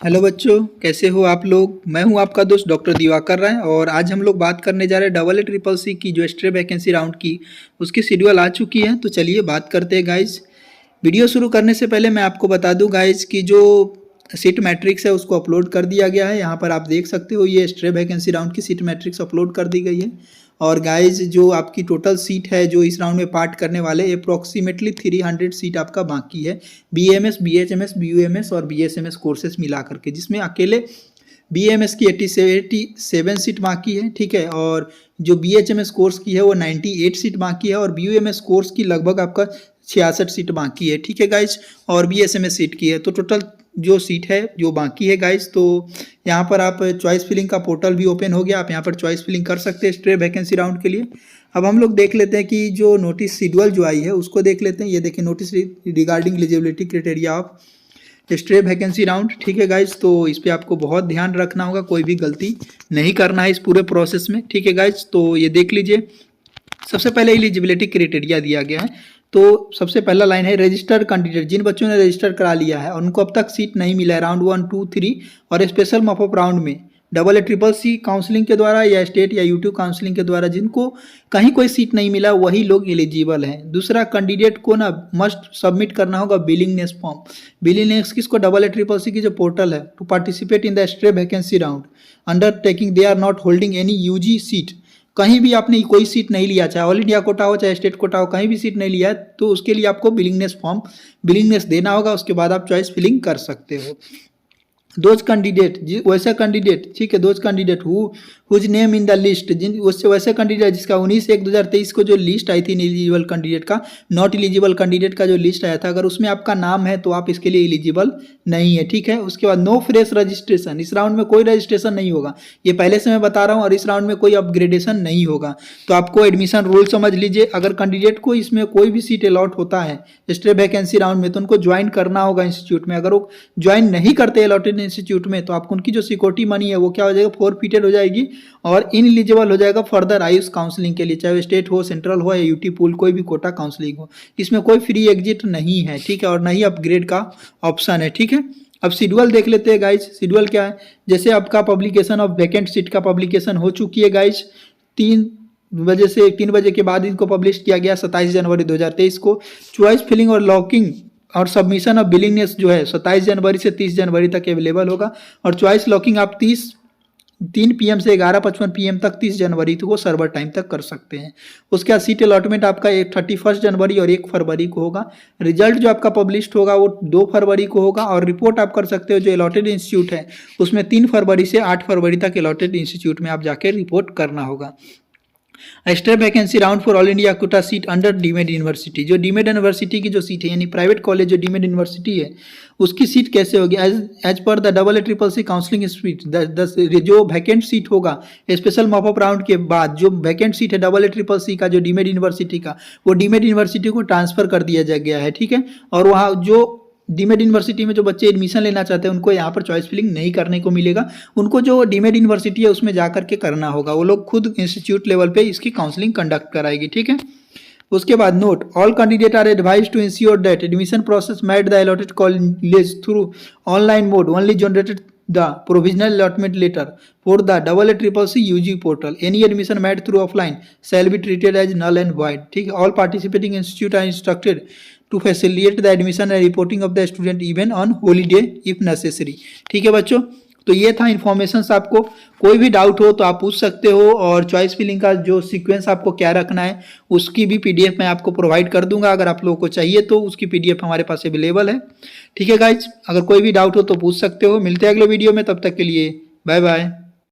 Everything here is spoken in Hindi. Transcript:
हेलो बच्चों, कैसे हो आप लोग। मैं हूं आपका दोस्त डॉक्टर दिवाकर राय और आज हम लोग बात करने जा रहे हैं डबल ए ट्रिपल सी की जो स्ट्रे वैकेंसी राउंड की उसकी शेड्यूल आ चुकी है। तो चलिए बात करते हैं गाइज। वीडियो शुरू करने से पहले मैं आपको बता दूं गाइज कि जो सीट मैट्रिक्स है उसको अपलोड कर दिया गया है। यहाँ पर आप देख सकते हो ये स्ट्रे वैकेंसी राउंड की सीट मैट्रिक्स अपलोड कर दी गई है। और गाइज जो आपकी टोटल सीट है जो इस राउंड में पार्ट करने वाले अप्रोक्सीमेटली 300 सीट आपका बाकी है BAMS, BHMS, BUMS और BSMS कोर्सेस मिला करके, जिसमें अकेले BAMS की 87 सीट बाकी है। ठीक है, और जो BHMS कोर्स की है वो 98 सीट बाकी है और BUMS कोर्स की लगभग आपका 66 सीट बाकी है। ठीक है गाइज, और BSMS सीट की है। तो टोटल जो सीट है जो बाकी है गाइज, तो यहाँ पर आप चॉइस फिलिंग का पोर्टल भी ओपन हो गया, आप यहाँ पर चॉइस फिलिंग कर सकते हैं स्ट्रे वैकेंसी राउंड के लिए। अब हम लोग देख लेते हैं कि जो नोटिस शेड्यूल जो आई है उसको देख लेते हैं। ये देखिए, notice regarding eligibility criteria of stray vacancy round. ठीक है गाइज, तो इस पर आपको बहुत ध्यान रखना होगा, कोई भी गलती नहीं करना है इस पूरे प्रोसेस में। ठीक है गाइज, तो ये देख लीजिए। सबसे पहले एलिजिबिलिटी क्राइटेरिया दिया गया है। तो सबसे पहला लाइन है रजिस्टर्ड कैंडिडेट, जिन बच्चों ने रजिस्टर करा लिया है और उनको अब तक सीट नहीं मिला है राउंड 1, 2, 3 और स्पेशल मॉपअप राउंड में double A triple C counselling के द्वारा या स्टेट या यूट्यूब काउंसलिंग के द्वारा जिनको कहीं कोई सीट नहीं मिला वही लोग एलिजिबल हैं। दूसरा, कैंडिडेट को ना मस्ट सबमिट करना होगा बिलिंगनेस फॉर्म। बिलिंगनेस किसको? डबल ए ट्रिपल सी की जो पोर्टल है, to participate in the stray vacancy round undertaking they are not holding any UG seat. कहीं भी आपने कोई सीट नहीं लिया, चाहे ऑल इंडिया कोटा हो चाहे स्टेट कोटा हो, कहीं भी सीट नहीं लिया है तो उसके लिए आपको बिलिंगनेस देना होगा। उसके बाद आप चॉइस फिलिंग कर सकते हो। दोज कैंडिडेट, वैसे कैंडिडेट, ठीक है, those candidate whose name in the list, जिन उससे वैसे कैंडिडेट जिसका 19/1/2023 को जो लिस्ट आई थी एलिजिबल कैंडिडेट का, नॉट एलिजिबल कैंडिडेट का जो लिस्ट आया था, अगर उसमें आपका नाम है तो आप इसके लिए एलिजिबल नहीं है। ठीक है, उसके बाद नो फ्रेश रजिस्ट्रेशन, इस राउंड में कोई रजिस्ट्रेशन नहीं होगा, ये पहले से मैं बता रहा हूँ, और इस राउंड में कोई अपग्रेडेशन नहीं होगा। तो आपको एडमिशन रूल समझ लीजिए, अगर कैंडिडेट को इसमें कोई भी सीट अलॉट होता है स्ट्रे वैकेंसी राउंड में तो उनको ज्वाइन करना होगा इंस्टीट्यूट में। अगर वो ज्वाइन नहीं करते अलॉटेड इंस्टीट्यूट में तो आपको उनकी जो सिक्योरिटी मनी है वो क्या हो जाएगा, फोरफिटेड हो जाएगी और इनएलिजिबल हो जाएगा फर्दर आयुष काउंसलिंग के लिए, चाहे स्टेट हो, सेंट्रल हो या यूटी पूल, कोई भी कोटा काउंसलिंग हो। इसमें कोई फ्री एग्जिट नहीं है। ठीक है, और नहीं अपग्रेड का ऑप्शन है। ठीक है, अब शेड्यूल देख लेते हैं गाइज। शेड्यूल क्या है, जैसे आपका पब्लिकेशन ऑफ वैकेंट सीट का पब्लिकेशन हो चुकी है गाइज, 3 बजे के बाद इनको पब्लिश किया गया 27 जनवरी 2023 को। चॉइस फिलिंग और लॉकिंग और सबमिशन ऑफ बिलिंगनेस जो है 27 जनवरी से 30 जनवरी तक अवेलेबल होगा। और चॉइस लॉकिंग आप 3 PM से 11:55 PM तक 30 जनवरी को सर्वर टाइम तक कर सकते हैं। उसके बाद सीट अलॉटमेंट आपका 31 जनवरी और 1 फरवरी को होगा। रिजल्ट जो आपका पब्लिश होगा वो 2 फरवरी को होगा। और रिपोर्ट आप कर सकते हो जो अलॉटेड इंस्टीट्यूट है उसमें 3 फरवरी से 8 फरवरी तक अलॉटेड इंस्टीट्यूट में आप जाकर रिपोर्ट करना होगा। Stray vacancy round for all India quota seat under deemed university, जो डीमेड यूनिवर्सिटी की जो सीट है यानी प्राइवेट कॉलेज जो डीमेड यूनिवर्सिटी है उसकी सीट कैसे होगी, as per the double A triple C counselling seat, जो वैकेंट सीट होगा स्पेशल मॉपअप राउंड के बाद, जो वैकेंट सीट है डबल ए ट्रिपल सी का जो डीमेड यूनिवर्सिटी का, वो डीमेड यूनिवर्सिटी को ट्रांसफर कर दिया गया है। ठीक है, और वहाँ जो डीमेड यूनिवर्सिटी में जो बच्चे एडमिशन लेना चाहते हैं उनको यहाँ पर चॉइस फिलिंग नहीं करने को मिलेगा। उनको जो डीमेड यूनिवर्सिटी है उसमें जाकर के करना होगा, वो लोग खुद इंस्टीट्यूट लेवल पे इसकी काउंसलिंग कंडक्ट कराएगी। ठीक है, उसके बाद note, all candidate are advise to ensure that admission process made the allotted college through online mode only generated the provisional allotment letter for the double A triple C UG portal. Any admission made through offline shall be treated as null and void. ठीक है, all participating institute are instructed to facilitate the admission and reporting of the student even on holiday if necessary. ठीक है बच्चों, तो ये था इन्फॉर्मेशन। आपको कोई भी डाउट हो तो आप पूछ सकते हो, और चॉइस फिलिंग का जो सीक्वेंस आपको क्या रखना है उसकी भी PDF मैं आपको प्रोवाइड कर दूंगा। अगर आप लोगों को चाहिए तो उसकी PDF हमारे पास अवेलेबल है। ठीक है गाइज, अगर कोई भी डाउट हो तो पूछ सकते हो। मिलते हैं अगले वीडियो में, तब तक के लिए बाय बाय।